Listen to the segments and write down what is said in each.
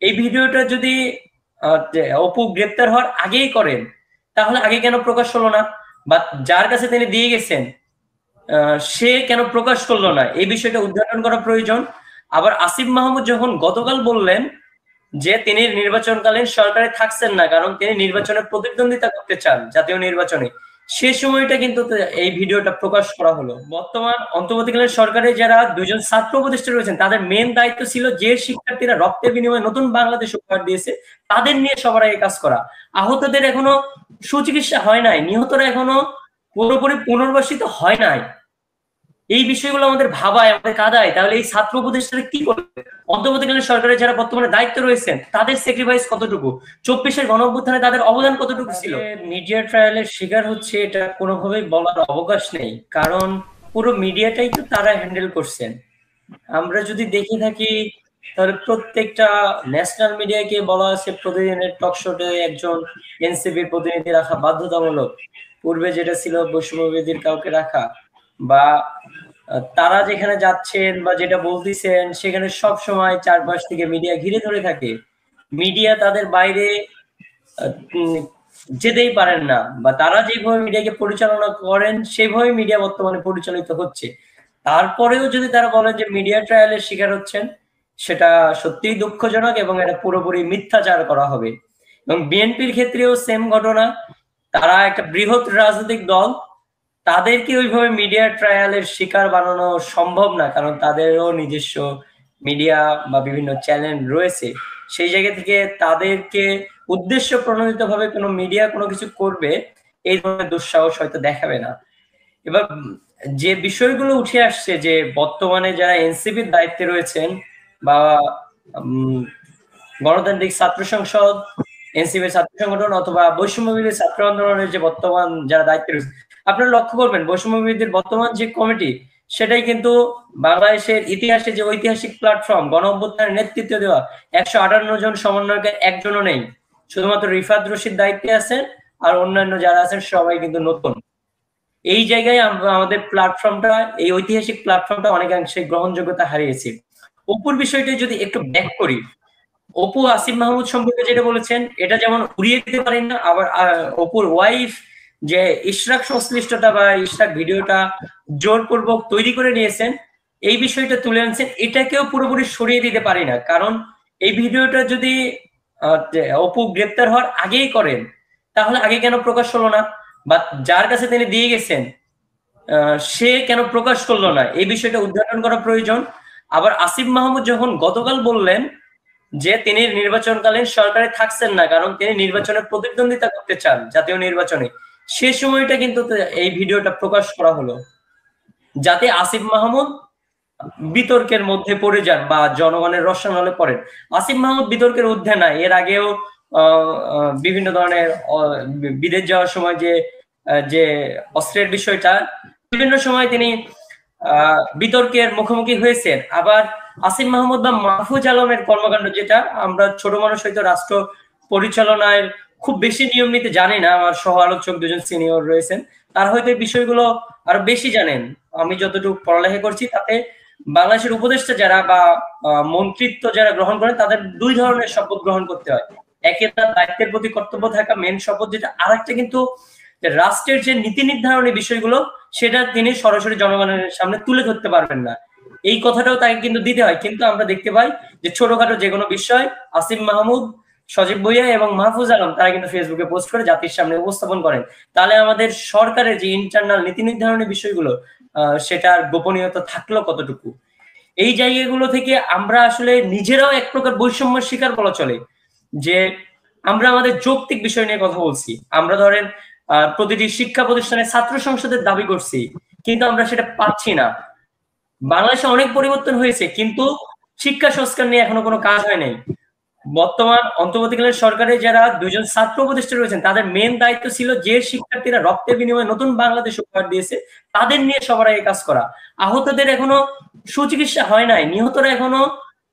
এই ভিডিওটা যদি অপু গ্রেপ্তার হওয়ার আগেই করেন তাহলে আগে কেন প্রকাশ হলো না, বা যার কাছে তিনি দিয়ে গেছেন সে কেন প্রকাশ করলো না, এই বিষয়টা উদ্ঘাটন করা প্রয়োজন। আবার আসিফ মাহমুদ যখন গতকাল বললেন যে তিনি নির্বাচনকালীন সরকারে থাকছেন না কারণ তিনি নির্বাচনে প্রতিদ্বন্দ্বিতা করতে চান জাতীয় নির্বাচনে, সে সময়টা কিন্তু এই ভিডিওটা প্রকাশ করা হলো। বর্তমান অন্তর্বর্তীকালীন সরকারে যারা দুজন ছাত্র উপদেষ্টা রয়েছেন তাদের মেন দায়িত্ব ছিল যে শিক্ষার্থীরা রক্তের বিনিময়ে নতুন বাংলাদেশ উপহার দিয়েছে তাদের নিয়ে সবার আগে কাজ করা। আহতদের এখনো সুচিকিৎসা হয় নাই, নিহতরা এখনো পুরোপুরি পুনর্বাসিত হয় নাই। এই বিষয়গুলো আমাদের ভাবায়, আমাদের কাদায়। তাহলে এই ছাত্র উপদেষ্টারা কি করবে? অন্তর্বর্তীকালীন সরকারের যারা বর্তমানে দায়িত্ব রয়েছেন তাদের স্যাক্রিফাইস কতটুকু, 24-এর গণঅভ্যুত্থানে তাদের অবদান কতটুকু ছিল? মিডিয়া ট্রায়ালের শিকার হচ্ছে এটা কোনোভাবেই বলার অবকাশ নেই, কারণ পুরো মিডিয়াটাই তো তারা হ্যান্ডেল করছেন। আমরা যদি দেখে থাকি তাহলে প্রত্যেকটা ন্যাশনাল মিডিয়াকে বলা আছে প্রতিদিনের টক শোতে একজন এনসিপির প্রতিনিধি রাখা বাধ্যতামূলক, পূর্বে যেটা ছিল বৈষম্যবিরোধীর কাউকে রাখা, বা তারা যেখানে যাচ্ছেন বা যেটা বলতেছেন সেখানে সব সময় চারপাশ থেকে মিডিয়া ঘিরে ধরে থাকে। মিডিয়া তাদের বাইরে যেতেই পারেন না, বা তারা যেভাবে মিডিয়াকে পরিচালনা করেন সেভাবে মিডিয়া বর্তমানে পরিচালিত হচ্ছে। তারপরেও যদি তারা বলেন যে মিডিয়া ট্রায়ালের শিকার হচ্ছেন, সেটা সত্যিই দুঃখজনক এবং এটা পুরোপুরি মিথ্যাচার করা হবে। এবং বিএনপির ক্ষেত্রেও সেম ঘটনা। তারা একটা বৃহৎ রাজনৈতিক দল, তাদেরকে ওইভাবে মিডিয়া ট্রায়ালের শিকার বানানো সম্ভব না, কারণ তাদেরও নিজস্ব মিডিয়া বা বিভিন্ন চ্যানেল রয়েছে। সেই জায়গা থেকে তাদেরকে উদ্দেশ্য প্রণোদিত ভাবে কোনো মিডিয়া কোনো কিছু করবে এই ধরনের দুঃসাহস হয়তো দেখাবে না। এবার যে বিষয়গুলো উঠে আসছে যে বর্তমানে যারা এনসিপির দায়িত্বে রয়েছেন বা গণতান্ত্রিক ছাত্র সংসদ, এনসিপির ছাত্র সংগঠন অথবা বৈষম্যবিরোধী ছাত্র আন্দোলনের যে বর্তমান যারা দায়িত্বে রয়েছে, আপনারা লক্ষ্য করবেন বৈষম্যবিরোধীর বর্তমান যে কমিটি সেটাই কিন্তু বাংলাদেশের ইতিহাসে যে ঐতিহাসিক প্ল্যাটফর্ম গণ অভ্যুত্থানের নেতৃত্ব দেওয়া 158 জন সমন্বয়কের একজনও নেই, শুধুমাত্র রিফাত রশিদ দায়িত্বে আছেন আর অন্যান্য যারা আছেন সবাই কিন্তু নতুন। এই জায়গায় আমাদের প্ল্যাটফর্মটা, এই ঐতিহাসিক প্ল্যাটফর্মটা অনেকাংশে গ্রহণযোগ্যতা হারিয়েছে। অপুর বিষয়টা যদি একটু ব্যাক করি, অপু আসিফ মাহমুদ সম্পর্কে যেটা বলেছেন এটা যেমন উড়িয়ে দিতে পারেন না, আবার অপুর ওয়াইফ যে ইশরাক সংশ্লিষ্টতা বা ইশরাক ভিডিওটা জোরপূর্বক তৈরি করে নিয়েছেন এই বিষয়টা তুলে আনছেন, এটাকেও পুরোপুরি সরিয়ে দিতে পারি না। কারণ এই ভিডিওটা যদি অপু গ্রেপ্তার হওয়ার আগেই করেন তাহলে আগে কেন প্রকাশ হলো না, বা যার কাছে তিনি দিয়ে গেছেন সে কেন প্রকাশ করলো না, এই বিষয়টা উদ্ঘাটন করা প্রয়োজন। আবার আসিফ মাহমুদ যখন গতকাল বললেন যে তিনি নির্বাচনকালীন সরকারে থাকছেন না কারণ তিনি নির্বাচনে প্রতিদ্বন্দ্বিতা করতে চান জাতীয় নির্বাচনে, সে সময়টা কিন্তু এই ভিডিওটা প্রকাশ করা হলো যাতে আসিফ মাহমুদ বিতর্কের মধ্যে পড়ে যান বা জনগণের রসায়নে পড়েন। আসিফ মাহমুদ বিতর্কের ঊর্ধ্বে না, এর আগেও বিভিন্ন ধরনের বিদেশ যাওয়ার সময় যে যে অস্ত্রের বিষয়টা বিভিন্ন সময় তিনি বিতর্কের মুখোমুখি হয়েছেন। আবার আসিফ মাহমুদ বা মাহফুজ আলমের কর্মকাণ্ড, যেটা আমরা ছোট মানুষ হয়তো রাষ্ট্র পরিচালনায় খুব বেশি নিয়ম নিতে জানি না, আমার সহ আলোচক দুজন সিনিয়র রয়েছেন তারা হয়তো এই বিষয়গুলো আরো বেশি জানেন। আমি যতটুকু পড়ালেখা করছি তাতে বাংলাদেশের উপদেষ্টা যারা বা মন্ত্রিত্ব যারা গ্রহণ করেন তাদের দুই ধরনের শপথ গ্রহণ করতে হয়। একে তার দায়িত্বের প্রতি কর্তব্য থাকা মেন শপথ, যেটা আর একটা কিন্তু রাষ্ট্রের যে নীতি নির্ধারণী বিষয়গুলো সেটা তিনি সরাসরি জনগণের সামনে তুলে ধরতে পারবেন না, এই কথাটাও তাকে কিন্তু দিতে হয়। কিন্তু আমরা দেখতে পাই যে ছোটখাটো যে কোনো বিষয় আসিফ মাহমুদ, সজীব ভুইয়া এবং মাহফুজ আলম তারা কিন্তু ফেসবুকে পোস্ট করে জাতির সামনে উপস্থাপন করেন। তাহলে আমাদের সরকারের যে ইন্টারনাল নীতি নির্ধারণী বিষয়গুলো সেটার গোপনীয়তা থাকলো কতটুকু? এই জায়গাগুলো থেকে আমরা আসলে নিজেরাও এক প্রকার বৈষম্যের শিকার বলা চলে। যে আমরা আমাদের যৌক্তিক বিষয় নিয়ে কথা বলছি, আমরা ধরেন প্রতিটি শিক্ষা প্রতিষ্ঠানে ছাত্র সংসদের দাবি করছি, কিন্তু আমরা সেটা পাচ্ছি না। বাংলাদেশে অনেক পরিবর্তন হয়েছে কিন্তু শিক্ষা সংস্কার নিয়ে এখনো কোনো কাজ হয় নাই। বর্তমান অন্তর্বর্তীকালীন সরকারে যারা দুজন ছাত্র উপদেষ্টা রয়েছেন তাদের মেন দায়িত্ব ছিল যে শিক্ষার্থীরা রক্তের বিনিময়ে নতুন বাংলাদেশ উপহার দিয়েছে তাদের নিয়ে সবার আগে কাজ করা। আহতদের এখনো সুচিকিৎসা হয় নাই, নিহতরা এখনো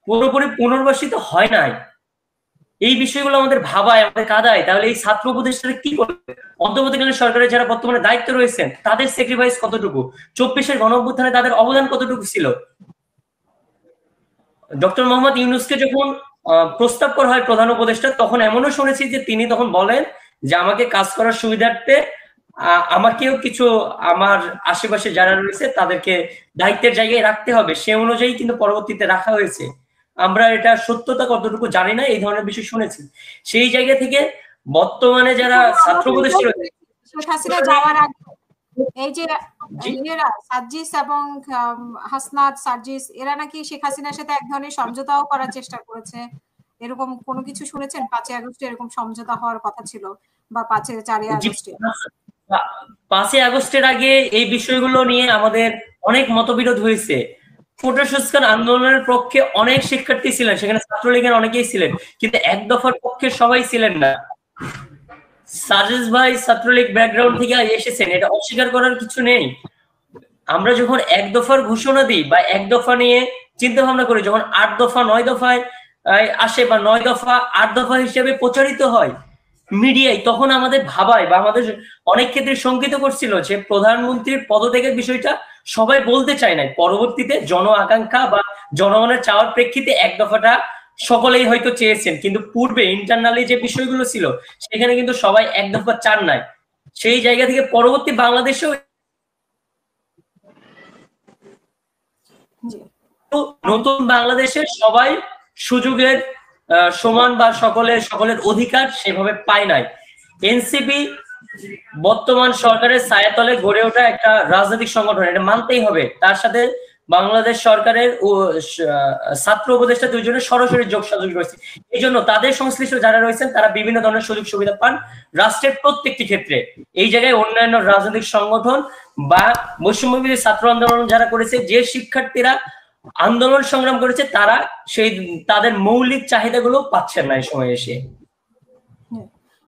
পুরোপুরি পুনর্বাসিত হয় নাই। এই বিষয়গুলো আমাদের ভাবায়, আমাদের কাদায়। তাহলে এই ছাত্র উপদেষ্টারা কি করবে? অন্তর্বর্তীকালীন সরকারের যারা বর্তমানে দায়িত্ব রয়েছেন তাদের স্যাক্রিফাইস কতটুকু, 24-এর গণঅভ্যুত্থানে তাদের অবদান কতটুকু ছিল? ডক্টর মোহাম্মদ ইউনূসকে যখন প্রস্তাব করা হয় প্রধান উপদেষ্টা, তখন এমনও শুনেছি যে তিনি তখন বলেন যে আমাকে কাজ করার সুবিধার্থে আমাকেও কিছু আমার আশেপাশে যারা রয়েছে তাদেরকে দায়িত্বের জায়গায় রাখতে হবে, সে অনুযায়ী কিন্তু পরবর্তীতে রাখা হয়েছে। আমরা এটা সত্যতা কতটুকু জানি না, এই ধরনের বিষয় শুনেছি। সেই জায়গা থেকে বর্তমানে যারা ছাত্র উপদেষ্টা শেখ হাসিনা যাওয়ার আগে এই যে এরা সার্জিস এবং হাসনাত সার্জিস এরা নাকি শেখ হাসিনার সাথে এক ধরনের সমঝোতাও করার চেষ্টা করেছে, এরকম কোনো কিছু শুনেছেন? 5ই আগস্টে এরকম সমঝোতা হওয়ার কথা ছিল, বা 4ই আগস্টে? 5ই আগস্টের আগে এই বিষয়গুলো নিয়ে আমাদের অনেক মতবিরোধ হয়েছে। কোটা সংস্কার আন্দোলনের পক্ষে অনেক শিক্ষার্থী ছিলেন, সেখানে ছাত্রলীগের অনেকেই ছিলেন, কিন্তু এক দফার পক্ষে সবাই ছিলেন না। সার্জিস ভাই ছাত্রলীগ ব্যাকগ্রাউন্ড থেকে এসেছেন, এটা অস্বীকার করার কিছু নেই। আমরা যখন এক দফার ঘোষণা দিই বা এক দফা নিয়ে চিন্তা ভাবনা করি, যখন 8 দফা 9 দফায় আসে বা 9 দফা 8 দফা হিসেবে প্রচারিত হয় মিডিয়ায়, তখন আমাদের ভাবায় বা আমাদের অনেক ক্ষেত্রে শঙ্কিত করছিল যে প্রধানমন্ত্রীর পদত্যাগের বিষয়টা সবাই বলতে চায় না। পরবর্তীতে জন আকাঙ্ক্ষা বা জনগণের চাওয়ার প্রেক্ষিতে এক দফাটা সকলেই হয়তো চেয়েছেন, কিন্তু পূর্বে ইন্টারনালি যে বিষয়গুলো ছিল সেখানে কিন্তু সবাই এক দফা চান নাই। সেই জায়গা থেকে পরবর্তী বাংলাদেশেও নতুন বাংলাদেশে সবাই সুযোগের সমান বা সকলের অধিকার সেভাবে পায় নাই। এনসিপি বর্তমান সরকারের ছায়াতলে গড়ে ওঠা একটা রাজনৈতিক সংগঠন, এটা মানতেই হবে। তার সাথে বাংলাদেশ সরকারের ছাত্র উপদেষ্টা দুইজনের সরাসরি যোগসাযোগ রয়েছে। এই জন্য তাদের সংশ্লিষ্ট যারা রয়েছেন তারা বিভিন্ন ধরনের সুযোগ সুবিধা পান রাষ্ট্রের প্রত্যেকটি ক্ষেত্রে। এই জায়গায় অন্যান্য রাজনৈতিক সংগঠন বা বৈষম্যবিরোধী ছাত্র আন্দোলন যারা করেছে, যে শিক্ষার্থীরা আন্দোলন সংগ্রাম করেছে, তারা তাদের মৌলিক চাহিদাগুলো পাচ্ছেন না এই সময় এসে।